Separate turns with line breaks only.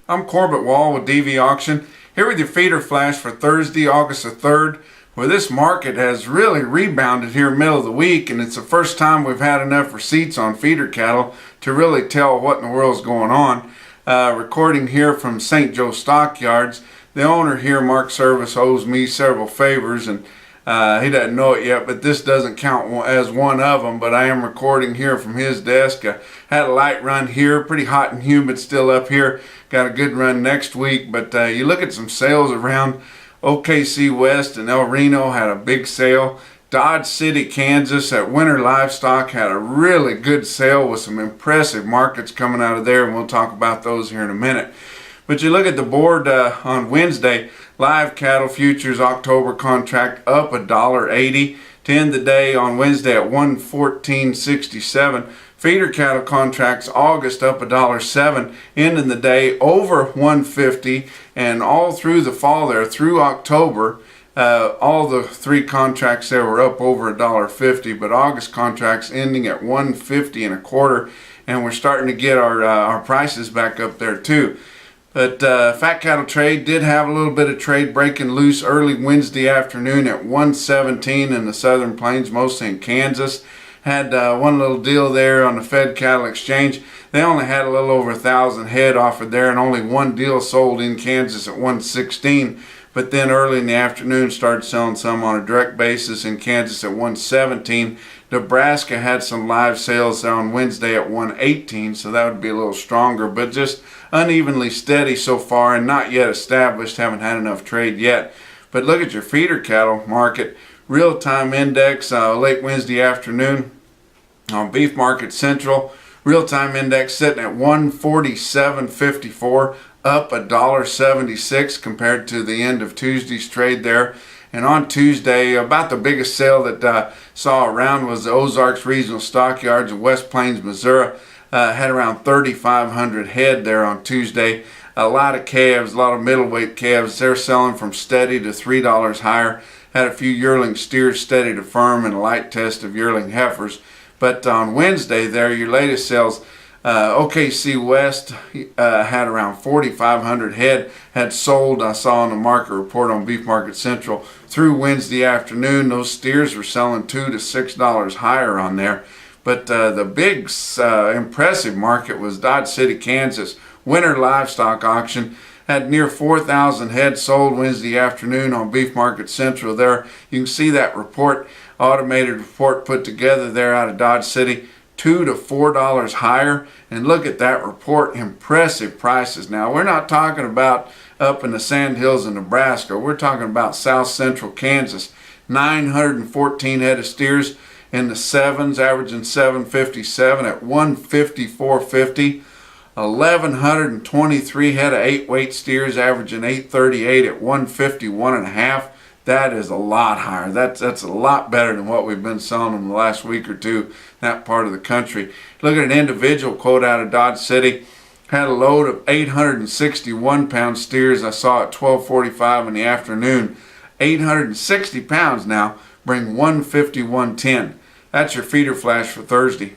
I'm Corbett Wall with DV Auction, here with your feeder flash for Thursday, August the 3rd, where this market has really rebounded here middle of the week, and it's the first time we've had enough receipts on feeder cattle to really tell what in the world's going on. Recording here from St. Joe Stockyards. The owner here, Mark Service, owes me several favors, and he doesn't know it yet, but this doesn't count as one of them. But I am recording here from his desk. I had a light run here, pretty hot and humid still up here. Got a good run next week, but you look at some sales around OKC West and El Reno had a big sale. Dodge City, Kansas at Winter Livestock had a really good sale with some impressive markets coming out of there, and we'll talk about those here in a minute. But you look at the board on Wednesday, live cattle futures October contract up $1.80 to end the day on Wednesday at $114.67. Feeder cattle contracts August up $1.07, ending the day over $150, and all through the fall there, through October, all the three contracts there were up over $1.50, but August contracts ending at $150.25, and we're starting to get our prices back up there too. But fat cattle trade did have a little bit of trade breaking loose early Wednesday afternoon at 117 in the Southern Plains, mostly in Kansas. Had one little deal there on the Fed Cattle Exchange. They only had a little over 1,000 head offered there, and only one deal sold in Kansas at 116. But then early in the afternoon started selling some on a direct basis in Kansas at 117. Nebraska had some live sales on Wednesday at 118, so that would be a little stronger, but just unevenly steady so far and not yet established, haven't had enough trade yet. But look at your feeder cattle market, real-time index late Wednesday afternoon on Beef Market Central, real-time index sitting at 147.54, up $1.76 compared to the end of Tuesday's trade there. And on Tuesday, about the biggest sale that saw around was the Ozarks Regional Stockyards in West Plains, Missouri. Had around 3,500 head there on Tuesday. A lot of calves, a lot of middleweight calves. They're selling from steady to $3 higher. Had a few yearling steers steady to firm and a light test of yearling heifers. But on Wednesday there, your latest sales, OKC West had around 4,500 head had sold. I saw in the market report on Beef Market Central through Wednesday afternoon. Those steers were selling $2 to $6 higher on there. But the big impressive market was Dodge City, Kansas. Winter Livestock Auction had near 4,000 head sold Wednesday afternoon on Beef Market Central there. You can see that report, automated report put together there out of Dodge City. $2 to $4 higher, and look at that report, impressive prices. Now we're not talking about up in the Sandhills in Nebraska, we're talking about South Central Kansas. 914 head of steers in the sevens, averaging 757 at 154.50. 1,123 head of 8-weight steers averaging 838 at 151.5. That is a lot higher. That's a lot better than what we've been selling in the last week or two, that part of the country. Look at an individual quote out of Dodge City. Had a load of 861 pound steers I saw at 12:45 in the afternoon. 860 pounds now bring 151.10. That's your feeder flash for Thursday.